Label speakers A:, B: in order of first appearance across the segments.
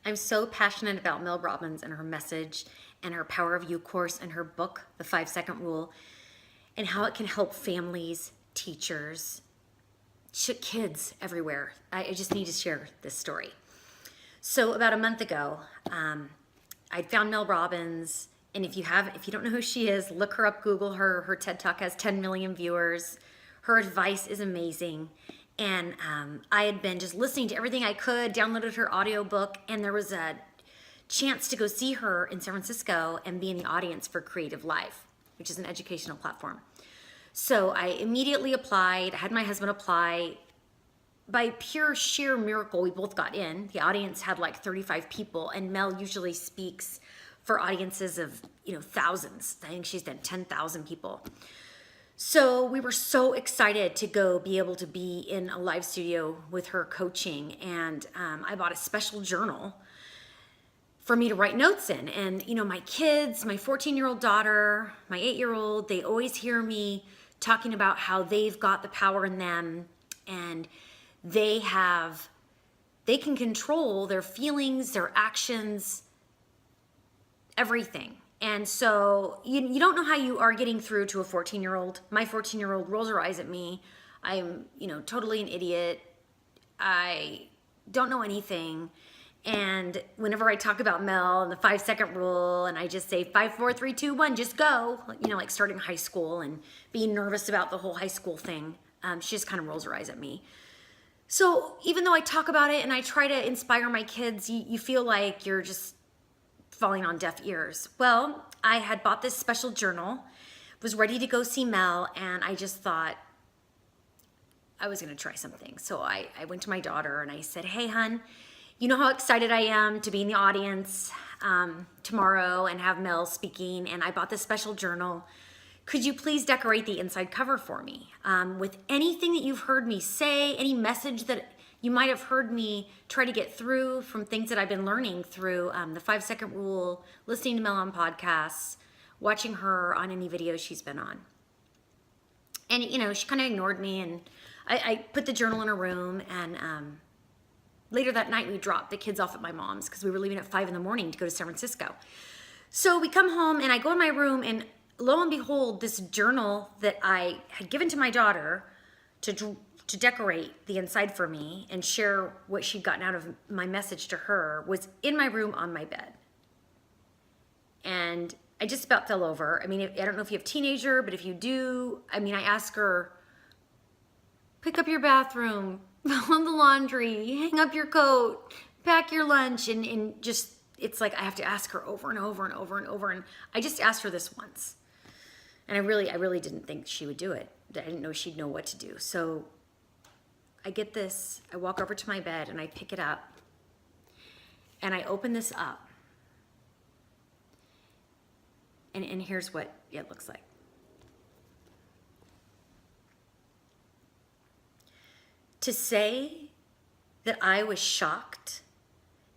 A: I'm so passionate about Mel Robbins and her message and her Power of You course and her book, The 5-Second Rule, and how it can help families, teachers, kids everywhere. I just need to share this story. So about a month ago, I found Mel Robbins, and if you don't know who she is, look her up, Google her. Her TED Talk has 10 million viewers. Her advice is amazing. And I had been just listening to everything I could, downloaded her audiobook, and there was a chance to go see her in San Francisco and be in the audience for Creative Live, which is an educational platform. So I immediately applied. I had my husband apply. By pure sheer miracle, we both got in. The audience had like 35 people, and Mel usually speaks for audiences of, thousands. I think she's done 10,000 people. So we were so excited to go be able to be in a live studio with her coaching, and I bought a special journal for me to write notes in. And my kids, my 14-year-old daughter, my 8-year-old, they always hear me talking about how they've got the power in them, and they can control their feelings, their actions, everything. And so you don't know how you are getting through to a 14-year-old. My 14-year-old rolls her eyes at me. I'm, totally an idiot. I don't know anything. And whenever I talk about Mel and the 5-second rule, and I just say 5, 4, 3, 2, 1, just go, like starting high school and being nervous about the whole high school thing, she just kind of rolls her eyes at me. So even though I talk about it and I try to inspire my kids, you feel like you're just falling on deaf ears. Well, I had bought this special journal, was ready to go see Mel, and I just thought I was going to try something. So I went to my daughter and I said, "Hey, hun, you know how excited I am to be in the audience tomorrow and have Mel speaking, and I bought this special journal. Could you please decorate the inside cover for me with anything that you've heard me say, any message that you might have heard me try to get through from things that I've been learning through the 5-second rule, listening to Mel on podcasts, watching her on any videos she's been on." And, she kind of ignored me, and I put the journal in her room, and later that night we dropped the kids off at my mom's because we were leaving at 5 in the morning to go to San Francisco. So we come home, and I go in my room, and lo and behold, this journal that I had given to my daughter to decorate the inside for me and share what she'd gotten out of my message to her was in my room on my bed. And I just about fell over. I don't know if you have a teenager, but if you do, I ask her, pick up your bathroom, fold the laundry, hang up your coat, pack your lunch, and just, it's like I have to ask her over and over and over and over. And I just asked her this once. And I really didn't think she would do it. I didn't know she'd know what to do. So I get this, I walk over to my bed and I pick it up and I open this up. And here's what it looks like. To say that I was shocked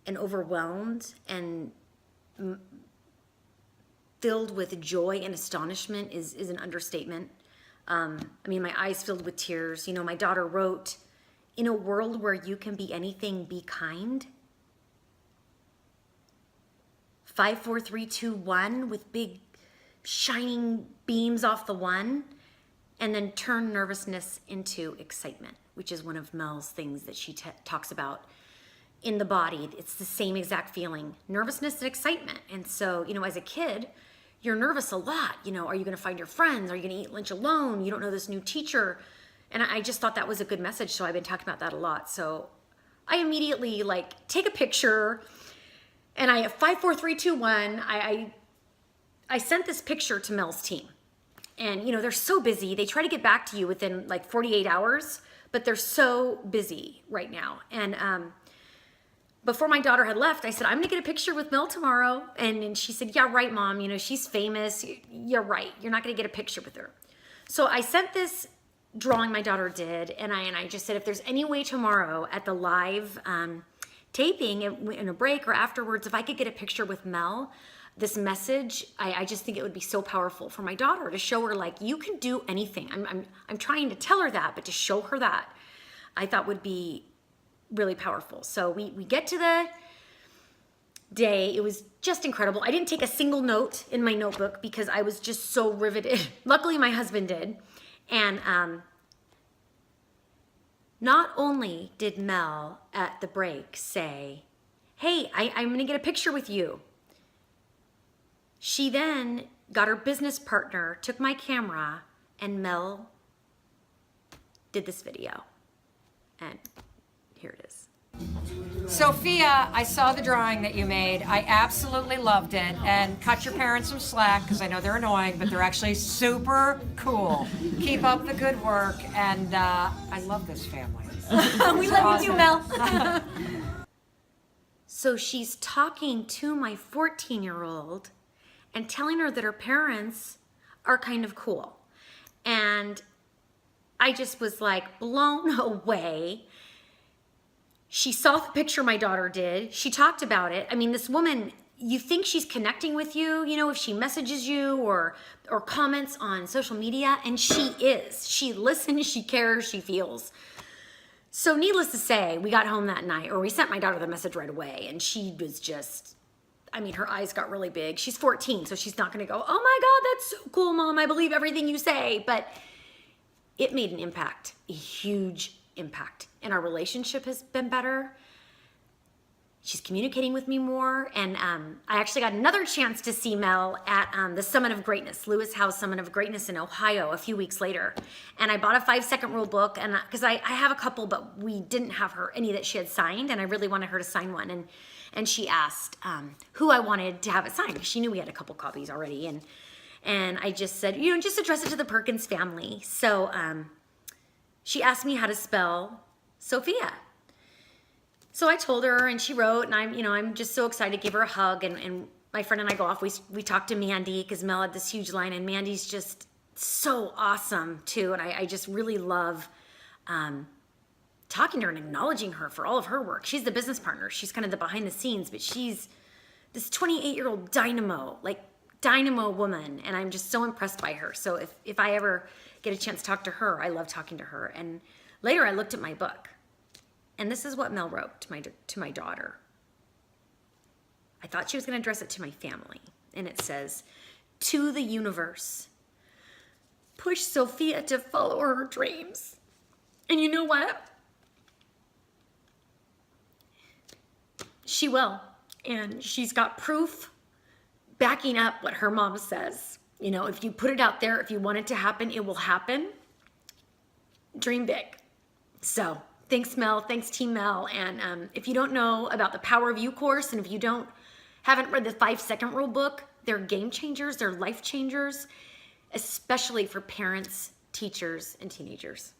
A: and overwhelmed and filled with joy and astonishment is an understatement. My eyes filled with tears. My daughter wrote, "In a world where you can be anything, be kind." 5, 4, 3, 2, 1 with big shining beams off the one, and then turn nervousness into excitement, which is one of Mel's things that she talks about in the body. It's the same exact feeling, nervousness and excitement. And so, as a kid, you're nervous a lot. Are you going to find your friends? Are you going to eat lunch alone? You don't know this new teacher. And I just thought that was a good message. So I've been talking about that a lot. So I immediately take a picture, and I 5, 4, 3, 2, 1. I sent this picture to Mel's team, and they're so busy. They try to get back to you within 48 hours, but they're so busy right now. And before my daughter had left, I said, "I'm gonna get a picture with Mel tomorrow." And she said, "Yeah, right, Mom. She's famous. You're right. You're not gonna get a picture with her." So I sent this drawing my daughter did, and I just said, if there's any way tomorrow at the live taping in a break or afterwards, if I could get a picture with Mel, this message, I just think it would be so powerful for my daughter to show her you can do anything. I'm trying to tell her that, but to show her that, I thought would be really powerful. So we get to day. It was just incredible. I didn't take a single note in my notebook because I was just so riveted. Luckily, my husband did. And not only did Mel at the break say, hey, I'm going to get a picture with you. She then got her business partner, took my camera, and Mel did this video. And here it is.
B: Sophia, I saw the drawing that you made. I absolutely loved it. And cut your parents some slack because I know they're annoying, but they're actually super cool. Keep up the good work. And I love this family.
A: We love you too, Mel. So she's talking to my 14-year-old and telling her that her parents are kind of cool. And I just was like blown away. She saw the picture my daughter did. She talked about it. I mean, this woman, you think she's connecting with you, you know, if she messages you or comments on social media, and she is. She listens, she cares, she feels. So needless to say, we got home that night, or we sent my daughter the message right away, and she was just, I mean, her eyes got really big. She's 14, so she's not gonna go, oh my God, that's so cool, Mom, I believe everything you say. But it made an impact, a huge impact. And our relationship has been better. She's communicating with me more. And I actually got another chance to see Mel at the Summit of Greatness, Lewis House Summit of Greatness in Ohio a few weeks later. And I bought a 5-second rule book, and because I have a couple, but we didn't have any that she had signed, and I really wanted her to sign one. And she asked who I wanted to have it signed. She knew we had a couple copies already. And I just said, you know, just address it to the Perkins family. So she asked me how to spell Sophia. So I told her, and she wrote, and I'm just so excited to give her a hug. And my friend and I go off. We talked to Mandy because Mel had this huge line, and Mandy's just so awesome too. And I just really love talking to her and acknowledging her for all of her work. She's the business partner. She's kind of the behind the scenes, but she's this 28-year-old dynamo woman, and I'm just so impressed by her. So if I ever get a chance to talk to her, I love talking to her. And later I looked at my book, and this is what Mel wrote to my daughter. I thought she was going to address it to my family, and it says, to the universe, push Sophia to follow her dreams. And you know what? She will. And she's got proof backing up what her mom says. You know, if you put it out there, if you want it to happen, it will happen. Dream big. So thanks, Mel. Thanks, Team Mel. And if you don't know about the Power of You course, and if you haven't read the 5-second rule book, they're game changers. They're life changers, especially for parents, teachers, and teenagers.